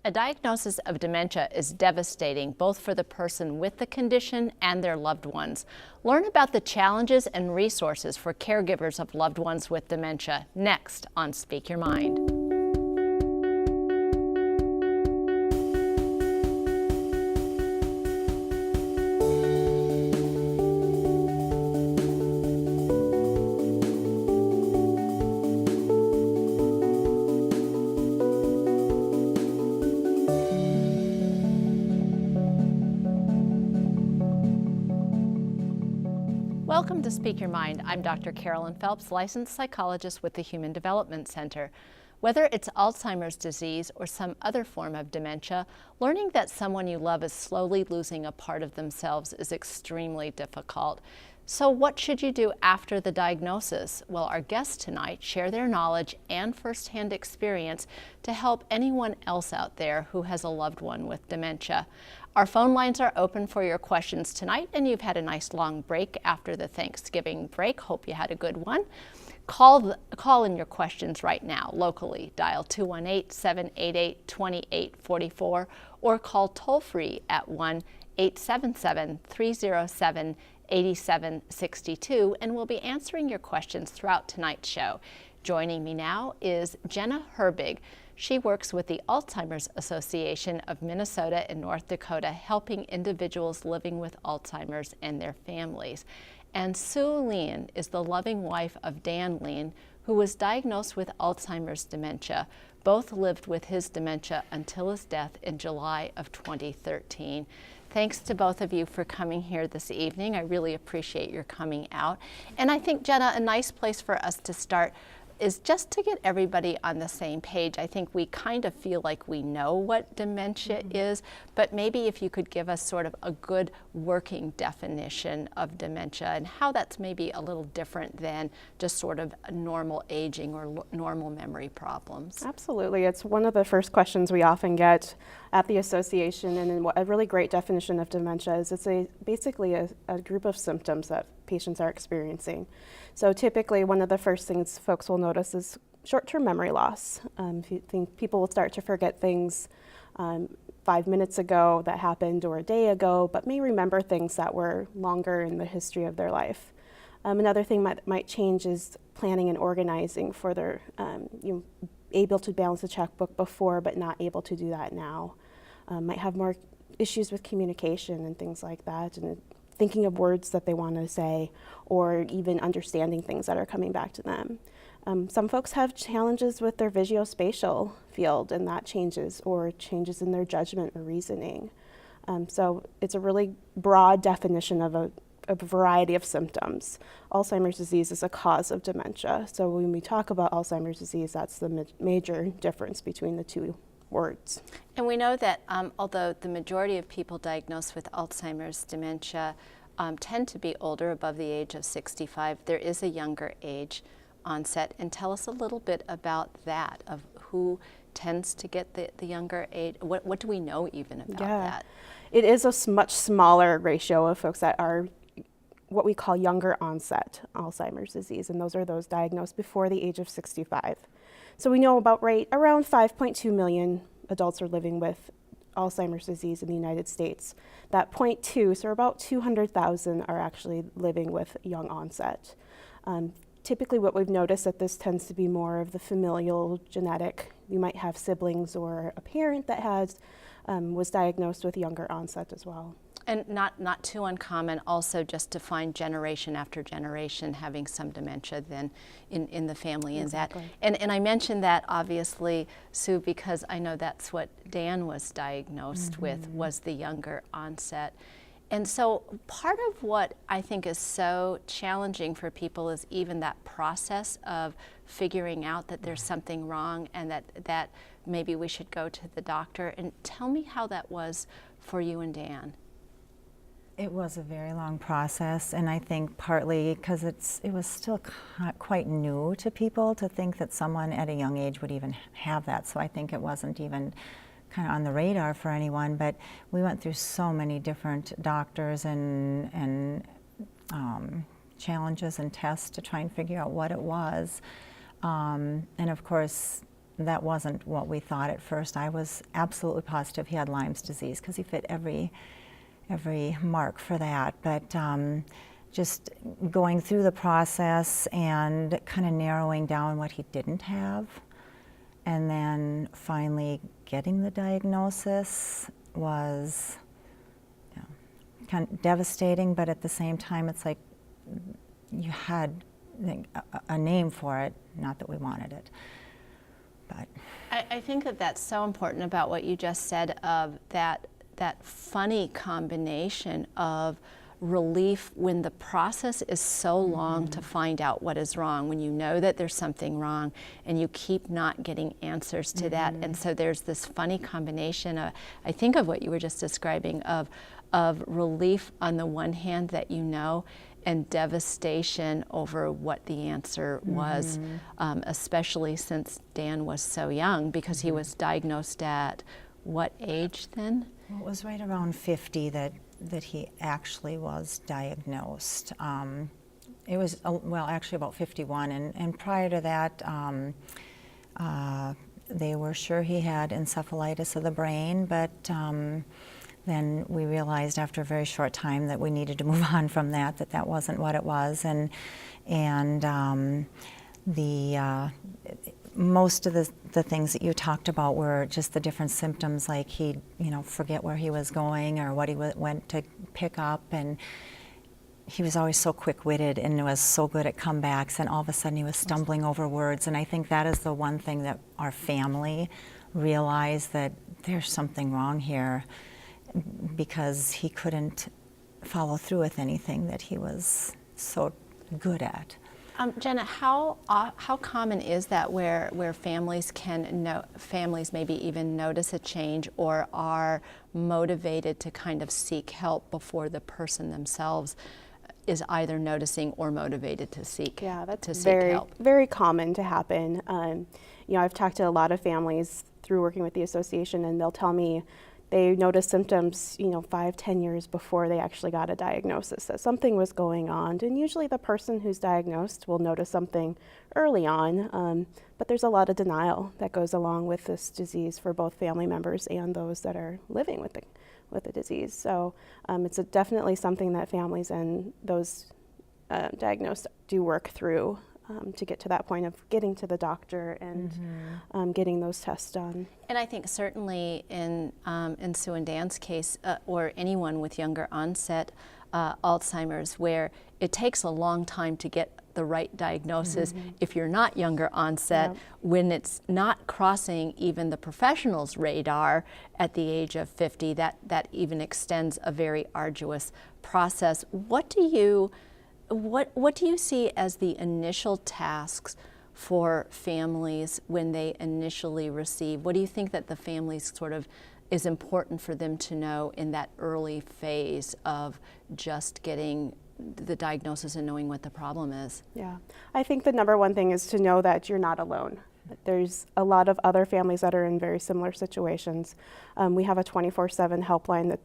A diagnosis of dementia is devastating both for the person with the condition and their loved ones. Learn about the challenges and resources for caregivers of loved ones with dementia next on Speak Your Mind. Welcome to Speak Your Mind. I'm Dr. Carolyn Phelps, licensed psychologist with the Human Development Center. Whether it's Alzheimer's disease or some other form of dementia, learning that someone you love is slowly losing a part of themselves is extremely difficult. So what should you do after the diagnosis? Well, our guests tonight share their knowledge and firsthand experience to help anyone else out there who has a loved one with dementia. Our phone lines are open for your questions tonight, and you've had a nice long break after the Thanksgiving break. Hope you had a good one. Call in your questions right now locally. Dial 218-788-2844 or call toll-free at 1-877-307-8762, and we'll be answering your questions throughout tonight's show. Joining me now is Jenna Herbig. She works with the Alzheimer's Association of Minnesota and North Dakota, helping individuals living with Alzheimer's and their families. And Sue Lien is the loving wife of Dan Lien, who was diagnosed with Alzheimer's dementia. Both lived with his dementia until his death in July of 2013. Thanks to both of you for coming here this evening. I really appreciate your coming out. And I think, Jenna, a nice place for us to start is just to get everybody on the same page. I think we kind of feel like we know what dementia is, but maybe if you could give us sort of a good working definition of dementia and how that's maybe a little different than just sort of normal aging or normal memory problems. Absolutely. It's one of the first questions we often get at the association, and a really great definition of dementia is it's basically a group of symptoms that patients are experiencing. So typically one of the first things folks will notice is short-term memory loss. If you think people will start to forget things 5 minutes ago that happened or a day ago, but may remember things that were longer in the history of their life. Another thing might change is planning and organizing for their, able to balance a checkbook before but not able to do that now. Might have more issues with communication and things like that, and thinking of words that they want to say, or even understanding things that are coming back to them. Some folks have challenges with their visuospatial field, and that changes, or changes in their judgment or reasoning. So it's a really broad definition of a variety of symptoms. Alzheimer's disease is a cause of dementia. So when we talk about Alzheimer's disease, that's the major difference between the two words. And we know that although the majority of people diagnosed with Alzheimer's dementia tend to be older, above the age of 65, there is a younger age onset. And tell us a little bit about that, of who tends to get the younger age. What do we know even about that? It is a much smaller ratio of folks that are what we call younger onset Alzheimer's disease, and those are those diagnosed before the age of 65. So we know about around 5.2 million adults are living with Alzheimer's disease in the United States. That 0.2, so about 200,000 are actually living with young onset. Typically what we've noticed that this tends to be more of the familial genetic. You might have siblings or a parent that was diagnosed with younger onset as well. And not too uncommon also just to find generation after generation having some dementia then in the family. Exactly. And I mentioned that obviously, Sue, because I know that's what Dan was diagnosed with, was the younger onset. And so part of what I think is so challenging for people is even that process of figuring out that there's something wrong and that maybe we should go to the doctor. And tell me how that was for you and Dan. It was a very long process, and I think partly because it was still quite new to people to think that someone at a young age would even have that. So I think it wasn't even kind of on the radar for anyone, but we went through so many different doctors and challenges and tests to try and figure out what it was. And of course, that wasn't what we thought at first. I was absolutely positive he had Lyme's disease because he fit every mark for that. But just going through the process and kind of narrowing down what he didn't have, and then finally getting the diagnosis was kind of devastating, but at the same time it's like you had a name for it, not that we wanted it. But I think that that's so important about what you just said, of that funny combination of relief when the process is so long to find out what is wrong, when you know that there's something wrong and you keep not getting answers to that. And so there's this funny combination, I think, of what you were just describing, of relief on the one hand that you know, and devastation over what the answer was, especially since Dan was so young, because he was diagnosed at what age then? Well, it was right around 50 that he actually was diagnosed. It was, well, actually about 51, and prior to that, they were sure he had encephalitis of the brain, but then we realized after a very short time that we needed to move on from that wasn't what it was, and most of the things that you talked about were just the different symptoms, like he'd forget where he was going or what he went to pick up, and he was always so quick-witted and was so good at comebacks, and all of a sudden he was stumbling over words. And I think that is the one thing that our family realized, that there's something wrong here, because he couldn't follow through with anything that he was so good at. Jenna, how common is that where families families maybe even notice a change or are motivated to kind of seek help before the person themselves is either noticing or motivated to seek Yeah, that's help? very common to happen. I've talked to a lot of families through working with the association, and they'll tell me they noticed symptoms, 5-10 years before they actually got a diagnosis, that something was going on. And usually the person who's diagnosed will notice something early on, but there's a lot of denial that goes along with this disease for both family members and those that are living with the disease. So it's definitely something that families and those diagnosed do work through to get to that point of getting to the doctor and getting those tests done. And I think certainly in Sue and Dan's case, or anyone with younger onset Alzheimer's, where it takes a long time to get the right diagnosis, if you're not younger onset, when it's not crossing even the professional's radar at the age of 50, that even extends a very arduous process. What do you see as the initial tasks for families when they initially receive? What do you think that the families sort of is important for them to know in that early phase of just getting the diagnosis and knowing what the problem is? Yeah, I think the number one thing is to know that you're not alone. There's a lot of other families that are in very similar situations. We have a 24/7 helpline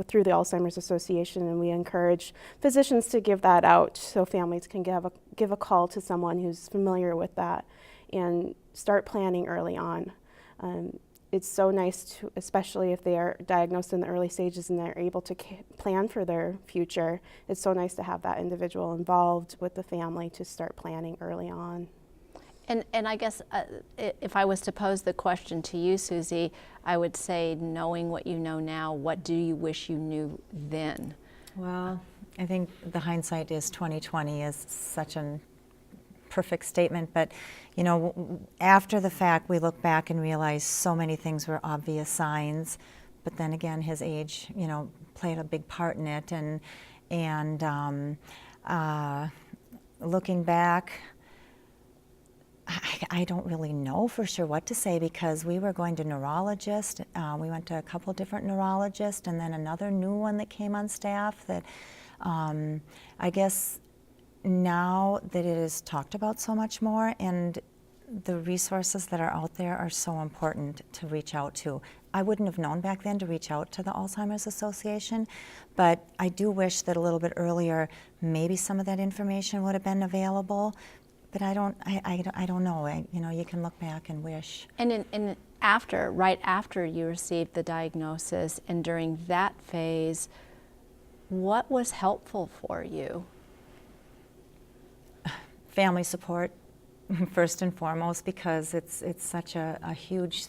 through the Alzheimer's Association, and we encourage physicians to give that out so families can give a call to someone who's familiar with that and start planning early on. It's so nice to, especially if they are diagnosed in the early stages and they're able to plan for their future, it's so nice to have that individual involved with the family to start planning early on. And I guess if I was to pose the question to you, Susie, I would say, knowing what you know now, what do you wish you knew then? Well, I think the hindsight is 20/20 is such a perfect statement, but after the fact, we look back and realize so many things were obvious signs, but then again, his age, played a big part in it, and looking back, I don't really know for sure what to say, because we were going to neurologists. We went to a couple different neurologists, and then another new one that came on staff that I guess now that it is talked about so much more and the resources that are out there are so important to reach out to. I wouldn't have known back then to reach out to the Alzheimer's Association, but I do wish that a little bit earlier maybe some of that information would have been available. But I don't know. You know, you can look back and wish. And right after you received the diagnosis, and during that phase, what was helpful for you? Family support, first and foremost, because it's such a huge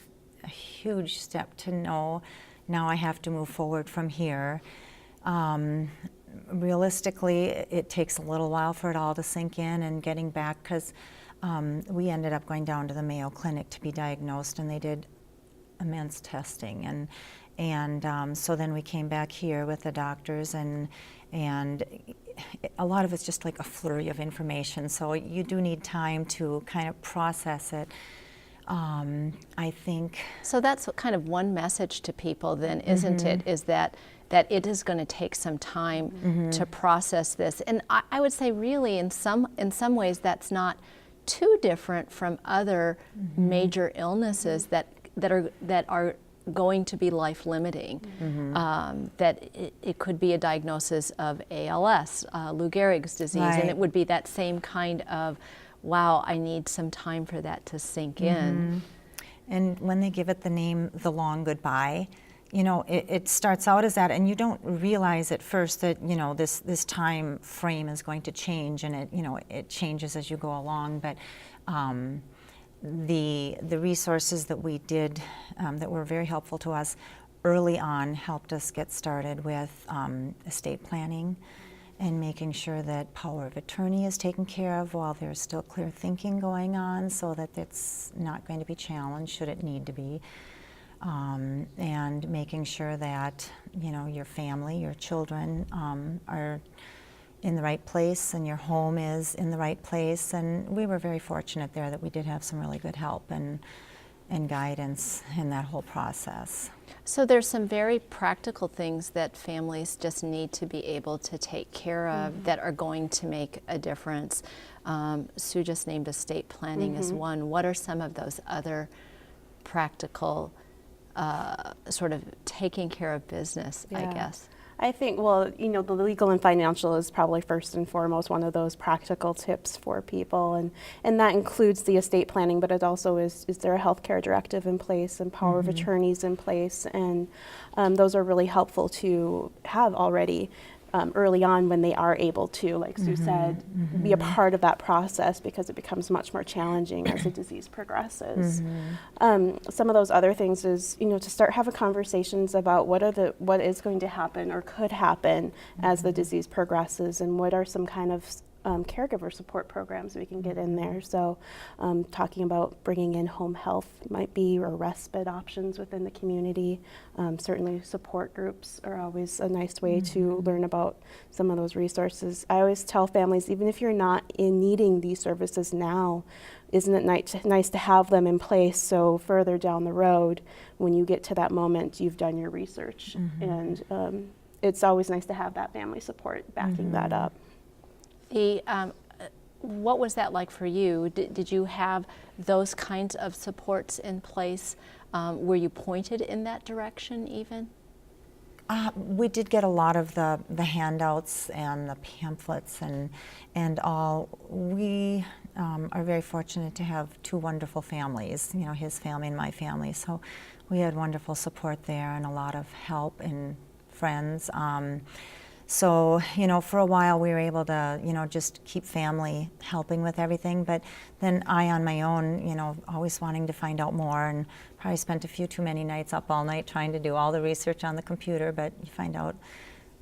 step to know. Now I have to move forward from here. Realistically, it takes a little while for it all to sink in and getting back, because we ended up going down to the Mayo Clinic to be diagnosed, and they did immense testing, and so then we came back here with the doctors, and a lot of it's just like a flurry of information, so you do need time to kind of process it. I think. So that's kind of one message to people then, isn't it, is that it is going to take some time to process this. And I would say really in some ways that's not too different from other major illnesses that are going to be life limiting. That it could be a diagnosis of ALS, Lou Gehrig's disease, and it would be that same kind of, wow, I need some time for that to sink in. And when they give it the name, The Long Goodbye, you know, it starts out as that, and you don't realize at first that, you know, this time frame is going to change, and it changes as you go along. But the resources that we did that were very helpful to us early on helped us get started with estate planning and making sure that power of attorney is taken care of while there's still clear thinking going on, so that it's not going to be challenged should it need to be. And making sure that, you know, your family, your children are in the right place, and your home is in the right place. And we were very fortunate there that we did have some really good help and guidance in that whole process. So there's some very practical things that families just need to be able to take care of that are going to make a difference. Sue just named estate planning as one. What are some of those other practical sort of taking care of business, I guess? I think, well, you know, the legal and financial is probably first and foremost one of those practical tips for people, and that includes the estate planning, but it also is there a healthcare directive in place and power of attorneys in place, and those are really helpful to have already early on when they are able to, like Sue said, be a part of that process, because it becomes much more challenging as the disease progresses. Some of those other things is, you know, to start having conversations about what is going to happen or could happen as the disease progresses, and what are some kind of caregiver support programs we can get in there. So talking about bringing in home health might be, or respite options within the community. Certainly support groups are always a nice way to learn about some of those resources. I always tell families, even if you're not needing these services now, isn't it nice to have them in place, so further down the road, when you get to that moment, you've done your research. And it's always nice to have that family support backing that up. What was that like for you? Did you have those kinds of supports in place? Were you pointed in that direction even? We did get a lot of the handouts and the pamphlets and all. We are very fortunate to have two wonderful families, you know, his family and my family. So we had wonderful support there and a lot of help and friends. So, you know, for a while we were able to, you know, just keep family helping with everything. But then I, on my own, you know, always wanting to find out more, and probably spent a few too many nights up all night trying to do all the research on the computer. But you find out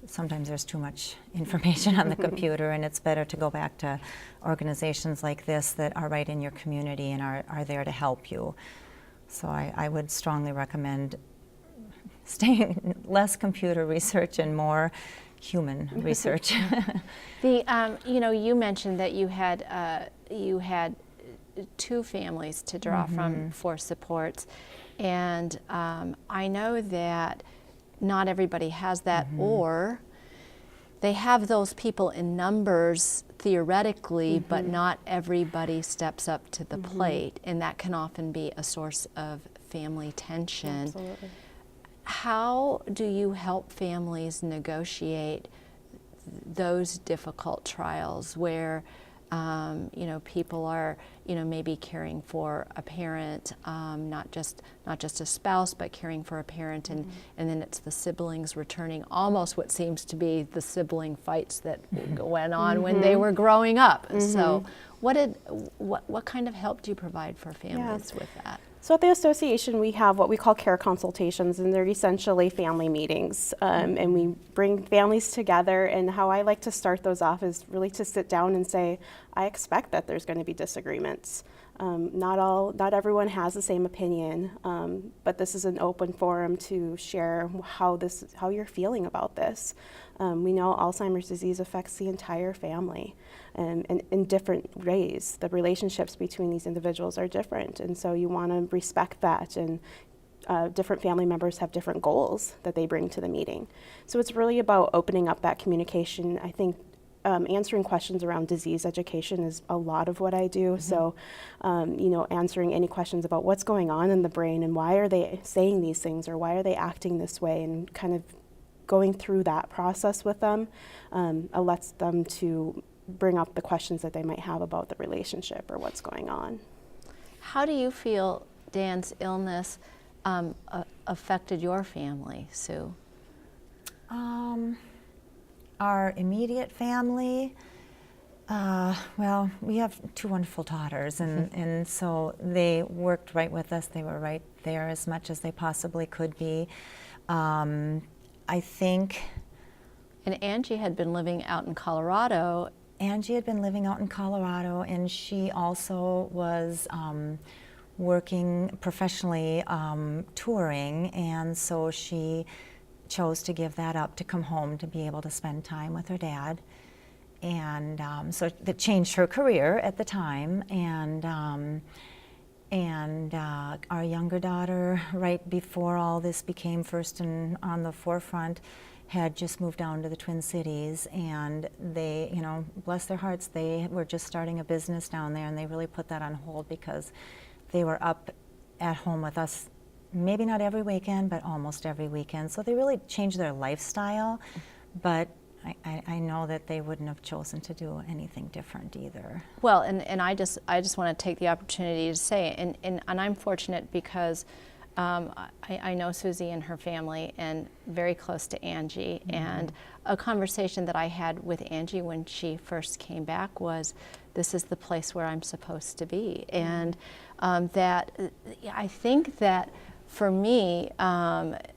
sometimes there's too much information on the computer, and it's better to go back to organizations like this that are right in your community and are there to help you. So I would strongly recommend staying less computer research and more human research. You know, you mentioned that you had two families to draw from for supports, and I know that not everybody has that, or they have those people in numbers theoretically, but not everybody steps up to the plate, and that can often be a source of family tension. Absolutely. How do you help families negotiate those difficult trials where You know, people are, you know, maybe caring for a parent, not just a spouse, but caring for a parent, and then it's the siblings returning almost what seems to be the sibling fights that went on when they were growing up. So what kind of help do you provide for families with that? So at the association, we have what we call care consultations, and they're essentially family meetings. And we bring families together, and how I like to start those off is really to sit down and say, I expect that there's going to be disagreements. Not everyone has the same opinion, but this is an open forum to share how you're feeling about this. We know Alzheimer's disease affects the entire family, and in different ways. The relationships between these individuals are different, and so you want to respect that. And different family members have different goals that they bring to the meeting. So it's really about opening up that communication. I think answering questions around disease education is a lot of what I do. So, you know, answering any questions about what's going on in the brain and why are they saying these things or why are they acting this way, and kind of going through that process with them lets them to bring up the questions that they might have about the relationship or what's going on. How do you feel Dan's illness affected your family, Sue? Our immediate family, well, we have two wonderful daughters, and so they worked right with us. They were right there as much as they possibly could be. I think... And Angie had been living out in Colorado. Angie had been living out in Colorado, and she also was working professionally, touring, and so she chose to give that up to come home to be able to spend time with her dad. And so that changed her career at the time. And our younger daughter, right before all this became first and on the forefront, had just moved down to the Twin Cities, and they, you know, bless their hearts, they were just starting a business down there, and they really put that on hold because they were up at home with us, maybe not every weekend, but almost every weekend. So they really changed their lifestyle, but I know that they wouldn't have chosen to do anything different either. Well, and I just want to take the opportunity to say, and I'm fortunate because I know Susie and her family, and very close to Angie. And a conversation that I had with Angie when she first came back was, this is the place where I'm supposed to be. And that I think that for me,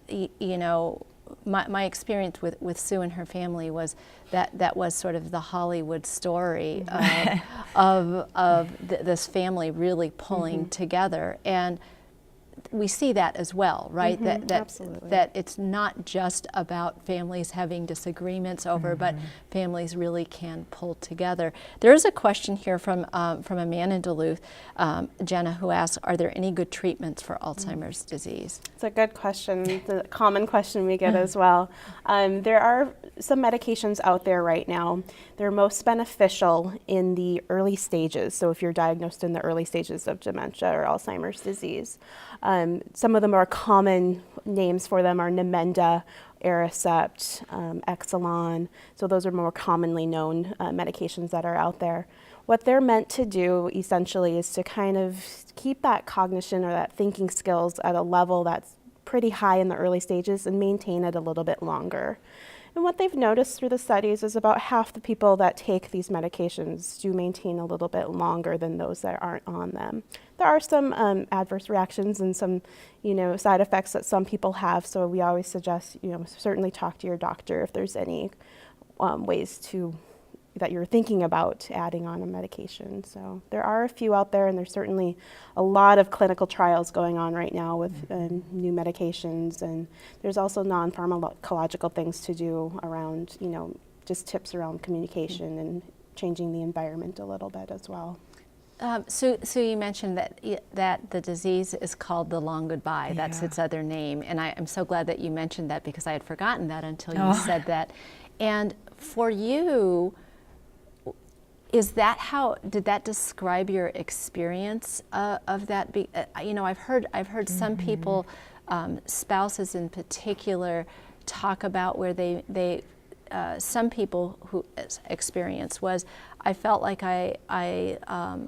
you know, my experience with Sue and her family was that was sort of the Hollywood story of this family really pulling together. And we see that as well, right? That it's not just about families having disagreements over, but families really can pull together. There is a question here from a man in Duluth, Jenna, who asks, are there any good treatments for Alzheimer's disease? It's a good question. It's a common question we get as well. There are some medications out there right now. They're most beneficial in the early stages. So if you're diagnosed in the early stages of dementia or Alzheimer's disease. Some of the more common names for them are Namenda, Aricept, Exelon. So those are more commonly known medications that are out there. What they're meant to do essentially is to kind of keep that cognition or that thinking skills at a level that's pretty high in the early stages and maintain it a little bit longer. And what they've noticed through the studies is about half the people that take these medications do maintain a little bit longer than those that aren't on them. There are some adverse reactions and some, you know, side effects that some people have. So we always suggest, you know, certainly talk to your doctor if there's any ways that you're thinking about adding on a medication. So there are a few out there, and there's certainly a lot of clinical trials going on right now with new medications, and there's also non-pharmacological things to do around, you know, just tips around communication and changing the environment a little bit as well. So you mentioned that the disease is called the long goodbye. Yeah. That's its other name, and I'm so glad that you mentioned that because I had forgotten that until you said that. And for you, did that describe your experience of that? You know, I've heard some people, spouses in particular, talk about where they some people who experience was, I felt like I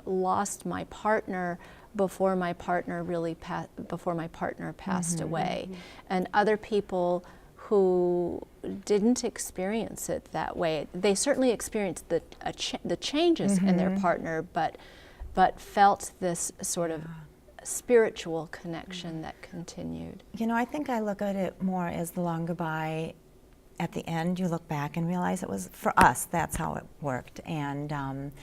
lost my partner before my partner passed away, and other people who didn't experience it that way. They certainly experienced the changes in their partner, but felt this sort of spiritual connection that continued. You know, I think I look at it more as the long goodbye. At the end, you look back and realize it was, for us, that's how it worked. And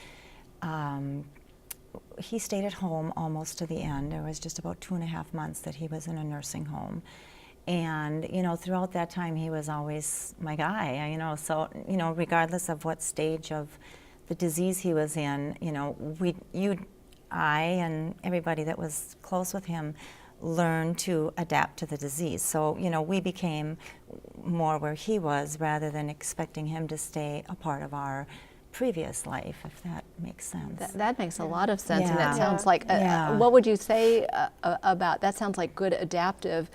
he stayed at home almost to the end. It was just about 2.5 months that he was in a nursing home. And, you know, throughout that time, he was always my guy, you know. So, you know, regardless of what stage of the disease he was in, you know, I and everybody that was close with him learned to adapt to the disease. So, you know, we became more where he was rather than expecting him to stay a part of our previous life, if that makes sense. That makes a lot of sense, and Yeah. it sounds like, Yeah. what would you say about, that sounds like good adaptive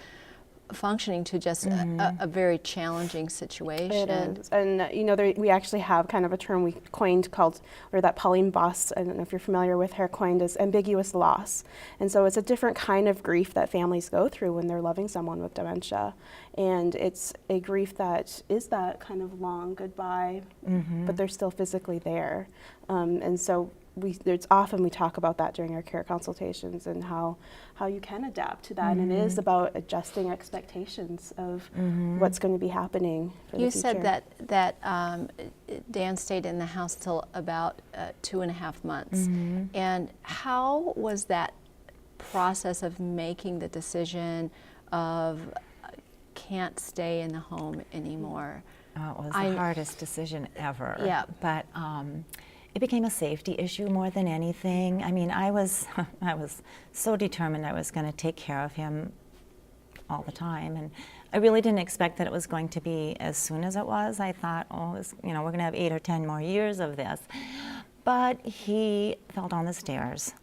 functioning to just a very challenging situation. It is. And, you know, we actually have kind of a term we coined called, or that Pauline Boss, I don't know if you're familiar with her, coined as ambiguous loss. And so it's a different kind of grief that families go through when they're loving someone with dementia. And it's a grief that is that kind of long goodbye, but they're still physically there. And so it's often we talk about that during our care consultations and how you can adapt to that. And it is about adjusting expectations of what's going to be happening for the future. You said that Dan stayed in the house till about 2.5 months. And how was that process of making the decision of can't stay in the home anymore? Oh, it was the hardest decision ever. Yeah. But it became a safety issue more than anything. I mean, I was so determined I was going to take care of him all the time, and I really didn't expect that it was going to be as soon as it was. I thought, you know, we're going to have 8 or 10 more years of this. But he fell down the stairs,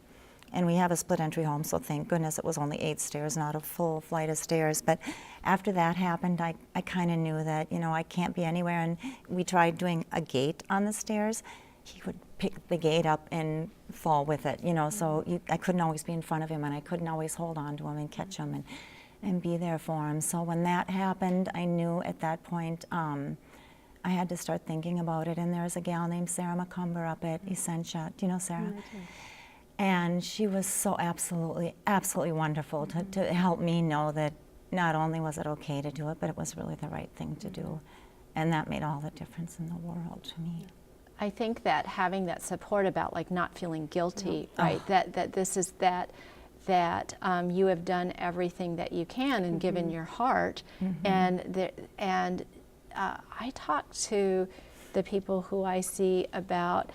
and we have a split entry home, so thank goodness it was only 8 stairs, not a full flight of stairs. But after that happened, I kind of knew that, you know, I can't be anywhere, and we tried doing a gate on the stairs. He would pick the gate up and fall with it, you know, so I couldn't always be in front of him, and I couldn't always hold on to him and catch him and be there for him. So when that happened, I knew at that point I had to start thinking about it. And there's a gal named Sarah McCumber up at Essentia. Do you know Sarah? And she was so absolutely wonderful to help me know that not only was it okay to do it, but it was really the right thing to do. And that made all the difference in the world to me. I think that having that support about like not feeling guilty, right? That this is that you have done everything that you can and given your heart, and I talk to the people who I see about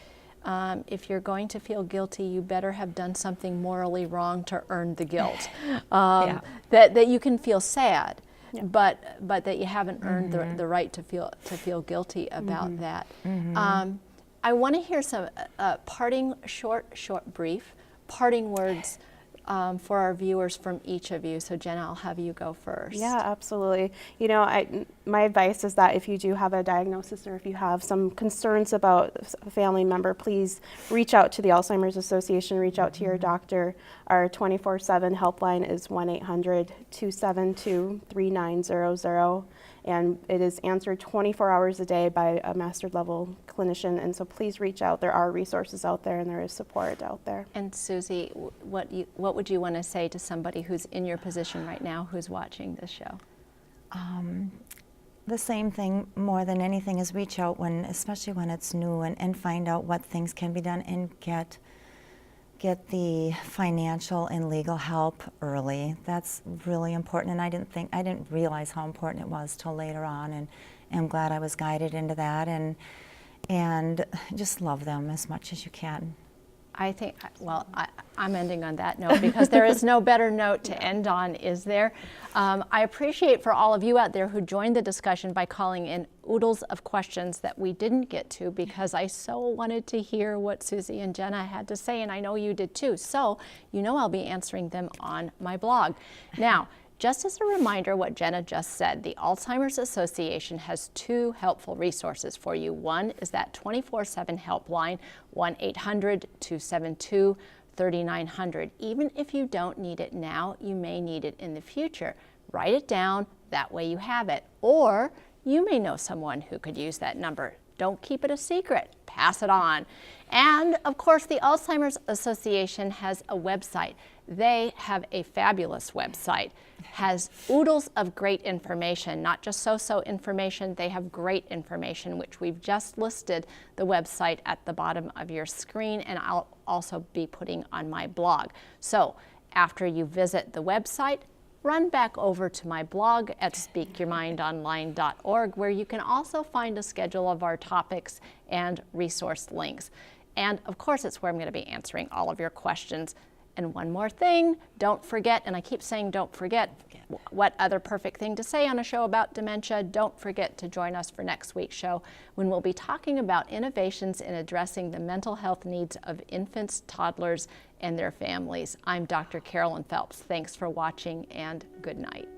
if you're going to feel guilty, you better have done something morally wrong to earn the guilt. That you can feel sad. Yeah. But that you haven't earned the right to feel guilty about that. I want to hear some parting, brief parting words for our viewers from each of you. So Jenna, I'll have you go first. Yeah, absolutely. You know, my advice is that if you do have a diagnosis or if you have some concerns about a family member, please reach out to the Alzheimer's Association, reach out to your doctor. Our 24/7 helpline is 1-800-272-3900. And it is answered 24 hours a day by a master level clinician. And so please reach out. There are resources out there and there is support out there. And Susie, what would you want to say to somebody who's in your position right now who's watching this show? The same thing more than anything is reach out especially when it's new, and find out what things can be done and get the financial and legal help early. That's really important, and I didn't realize how important it was till later on, and I'm glad I was guided into that, and just love them as much as you can. I think, well, I'm ending on that note because there is no better note to end on, is there? I appreciate for all of you out there who joined the discussion by calling in oodles of questions that we didn't get to because I so wanted to hear what Susie and Jenna had to say, and I know you did too. So, you know I'll be answering them on my blog. Now, Just as a reminder what Jenna just said, the Alzheimer's Association has 2 helpful resources for you. One is that 24/7 helpline, 1-800-272-3900. Even if you don't need it now, you may need it in the future. Write it down, that way you have it. Or you may know someone who could use that number. Don't keep it a secret, pass it on. And of course, the Alzheimer's Association has a website. They have a fabulous website, has oodles of great information, not just so-so information, they have great information, which we've just listed the website at the bottom of your screen, and I'll also be putting on my blog. So after you visit the website, run back over to my blog at speakyourmindonline.org, where you can also find a schedule of our topics and resource links. And of course, it's where I'm going to be answering all of your questions. And one more thing, don't forget, and I keep saying don't forget, what other perfect thing to say on a show about dementia, don't forget to join us for next week's show when we'll be talking about innovations in addressing the mental health needs of infants, toddlers, and their families. I'm Dr. Carolyn Phelps. Thanks for watching and good night.